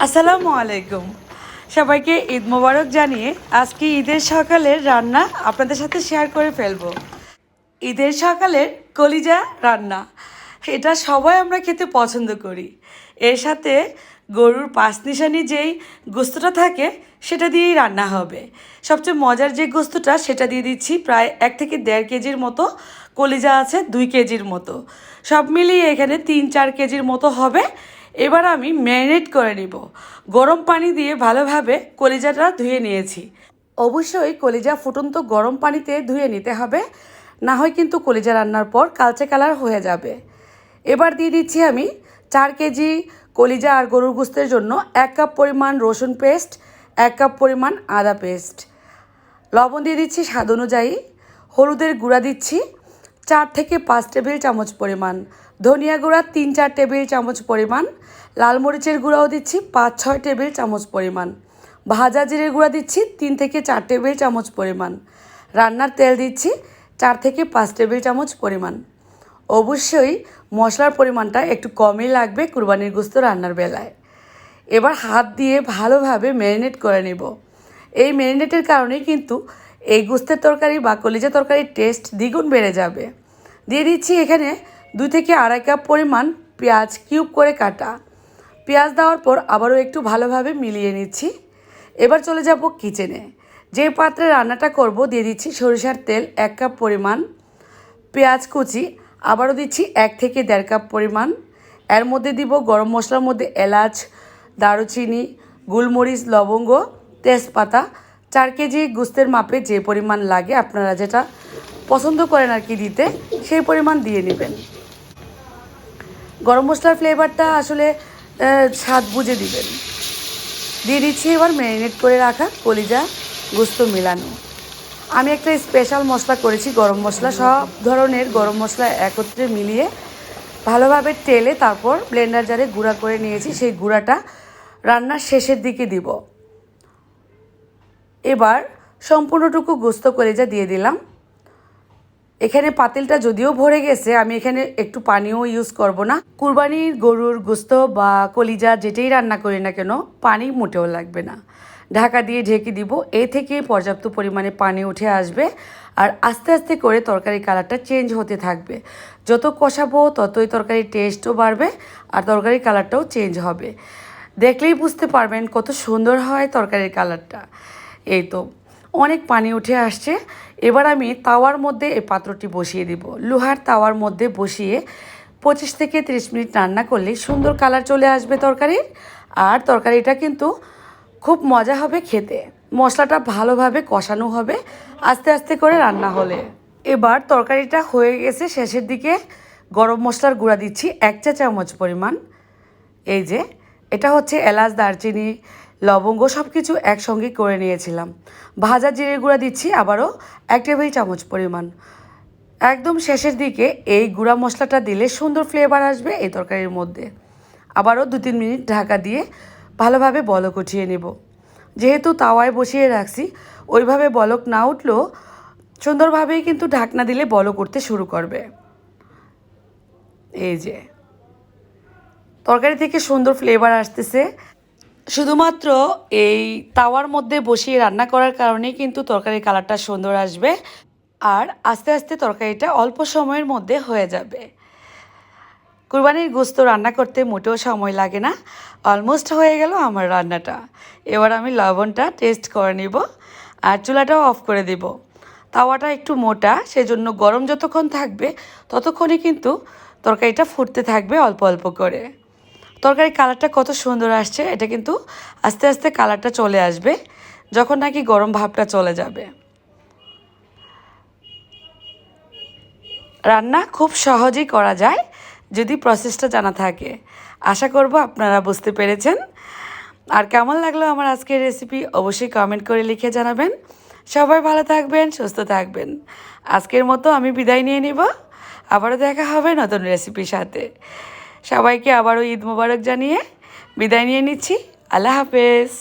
আসসালামু আলাইকুম। সবাইকে ঈদ মোবারক জানিয়ে আজকে ঈদের সকালের রান্না আপনাদের সাথে শেয়ার করে ফেলবো। ঈদের সকালের কলিজা রান্না, এটা সবাই আমরা খেতে পছন্দ করি। এর সাথে গরুর পাঁচনিশানি যেই গোস্তটা থাকে সেটা দিয়েই রান্না হবে। সবচেয়ে মজার যে গোস্তটা সেটা দিয়ে দিচ্ছি, প্রায় 1 থেকে 1.5 কেজির মতো কলিজা আছে, 2 কেজির মতো, সব মিলিয়ে এখানে 3-4 কেজির মতো হবে। এবার আমি ম্যারিনেট করে নিব। গরম পানি দিয়ে ভালোভাবে কলিজাটা ধুয়ে নিয়েছি। অবশ্যই কলিজা ফুটন্ত গরম পানিতে ধুয়ে নিতে হবে, না হয় কিন্তু কলিজা রান্নার পর কালচে কালার হয়ে যাবে। এবার দিয়ে দিচ্ছি আমি 4 কেজি কলিজা আর গরুর গোস্তের জন্য 1 কাপ পরিমাণ রসুন পেস্ট, 1 কাপ পরিমাণ আদা পেস্ট, লবণ দিয়ে দিচ্ছি স্বাদ অনুযায়ী, হলুদের গুঁড়া দিচ্ছি 4 থেকে 5 টেবিল চামচ পরিমাণ, ধনিয়া গুঁড়া 3-4 টেবিল চামচ পরিমাণ, লাল মরিচের গুঁড়াও দিচ্ছি 5-6 টেবিল চামচ পরিমাণ, ভাজা জিরের গুঁড়া দিচ্ছি 3 থেকে 4 টেবিল চামচ পরিমাণ, রান্নার তেল দিচ্ছি 4 থেকে 5 টেবিল চামচ পরিমাণ। অবশ্যই মশলার পরিমাণটা একটু কমই লাগবে কুরবানির গোস্ত রান্নার বেলায়। এবার হাত দিয়ে ভালোভাবে ম্যারিনেট করে নেব। এই ম্যারিনেটের কারণেই কিন্তু এই গোস্তের তরকারি বা কলিজা তরকারির টেস্ট দ্বিগুণ বেড়ে যাবে। দিয়ে দিচ্ছি এখানে 2 থেকে 2.5 কাপ পরিমাণ পেঁয়াজ কিউব করে কাটা। পেঁয়াজ দেওয়ার পর আবারও একটু ভালোভাবে মিলিয়ে নিচ্ছি। এবার চলে যাব কিচেনে। যে পাত্রে রান্নাটা করব দিয়ে দিচ্ছি সরিষার তেল 1 কাপ পরিমাণ, পেঁয়াজ কুচি আবারও দিচ্ছি 1 থেকে 1.5 কাপ পরিমাণ। এর মধ্যে দিব গরম মশলার মধ্যে এলাচ, দারুচিনি, গোলমরিচ, লবঙ্গ, তেজপাতা। 4 কেজি গোস্তের মাপে যে পরিমাণ লাগে আপনারা যেটা পছন্দ করেন আর কি দিতে, সেই পরিমাণ দিয়ে নেবেন। গরম মশলার ফ্লেভারটা আসলে স্বাদ বুঝে দিবেন। দিয়ে দিচ্ছি এবার ম্যারিনেট করে রাখা কলিজা গোস্ত মেলানো। আমি একটা স্পেশাল মশলা করেছি, গরম মশলা, সব ধরনের গরম মশলা একত্রে মিলিয়ে ভালোভাবে টেলে তারপর ব্লেন্ডার জারে গুঁড়া করে নিয়েছি। সেই গুঁড়াটা রান্নার শেষের দিকে দিব। এবার সম্পূর্ণটুকু গোস্ত কলিজা দিয়ে দিলাম। এখানে পাতিলটা যদিও ভরে গেছে, আমি এখানে একটু পানিও ইউজ করব না। কুরবানির গরুর গোস্ত বা কলিজা যেটাই রান্না করি না কেন পানি মোটেও লাগবে না। ঢাকা দিয়ে ঢেকে দিব, এ থেকে পর্যাপ্ত পরিমাণে পানি উঠে আসবে আর আস্তে আস্তে করে তরকারি কালারটা চেঞ্জ হতে থাকবে। যত কষাবো ততই তরকারির টেস্টও বাড়বে আর তরকারির কালারটাও চেঞ্জ হবে। দেখলেই বুঝতে পারবেন কত সুন্দর হয় তরকারির কালারটা। এই তো অনেক পানি উঠে আসছে। এবার আমি তাওয়ার মধ্যে এই পাত্রটি বসিয়ে দিব। লোহার তাওয়ার মধ্যে বসিয়ে 25 থেকে 30 মিনিট রান্না করলে সুন্দর কালার চলে আসবে তরকারির। আর তরকারিটা কিন্তু খুব মজা হবে খেতে। মশলাটা ভালোভাবে কষানো হবে আস্তে আস্তে করে রান্না হলে। এবার তরকারিটা হয়ে গেছে, শেষের দিকে গরম মশলার গুঁড়া দিচ্ছি 1 চা চামচ পরিমাণ। এই যে এটা হচ্ছে এলাচ, দারচিনি, লবঙ্গ সব কিছু একসঙ্গে করে নিয়েছিলাম। ভাজা জিরের গুঁড়া দিচ্ছি আবারও 1 টেবিল চামচ পরিমাণ। একদম শেষের দিকে এই গুঁড়া মশলাটা দিলে সুন্দর ফ্লেভার আসবে এই তরকারির মধ্যে। আবারও 2-3 মিনিট ঢাকা দিয়ে ভালোভাবে বলক উঠিয়ে নেব। যেহেতু তাওয়ায় বসিয়ে রাখছি, ওইভাবে বলক না উঠলেও সুন্দরভাবেই কিন্তু ঢাকনা দিলে বলক উঠতে শুরু করবে। এই যে তরকারি থেকে সুন্দর ফ্লেভার আসতেছে। শুধুমাত্র এই তাওয়ার মধ্যে বসিয়ে রান্না করার কারণেই কিন্তু তরকারির কালারটা সুন্দর আসবে আর আস্তে আস্তে তরকারিটা অল্প সময়ের মধ্যে হয়ে যাবে। কুরবানির গোস্ত রান্না করতে মোটেও সময় লাগে না। অলমোস্ট হয়ে গেল আমার রান্নাটা। এবার আমি লবণটা টেস্ট করে নিব আর চুলাটাও অফ করে দেব। তাওয়াটা একটু মোটা, সেজন্য গরম যতক্ষণ থাকবে ততক্ষণই কিন্তু তরকারিটা ফুটতে থাকবে অল্প অল্প করে। তরকারির কালারটা কত সুন্দর আসছে, এটা কিন্তু আস্তে আস্তে কালারটা চলে আসবে যখন নাকি গরম ভাবটা চলে যাবে। রান্না খুব সহজেই করা যায় যদি প্রসেসটা জানা থাকে। আশা করব আপনারা বুঝতে পেরেছেন। আর কেমন লাগলো আমার আজকের রেসিপি অবশ্যই কমেন্ট করে লিখে জানাবেন। সবাই ভালো থাকবেন, সুস্থ থাকবেন। আজকের মতো আমি বিদায় নিয়ে নিব। আবারও দেখা হবে নতুন রেসিপির সাথে। সবাইকে আবারও ঈদ মোবারক জানিয়ে বিদায় নিয়ে নিচ্ছি। আল্লাহ হাফেজ।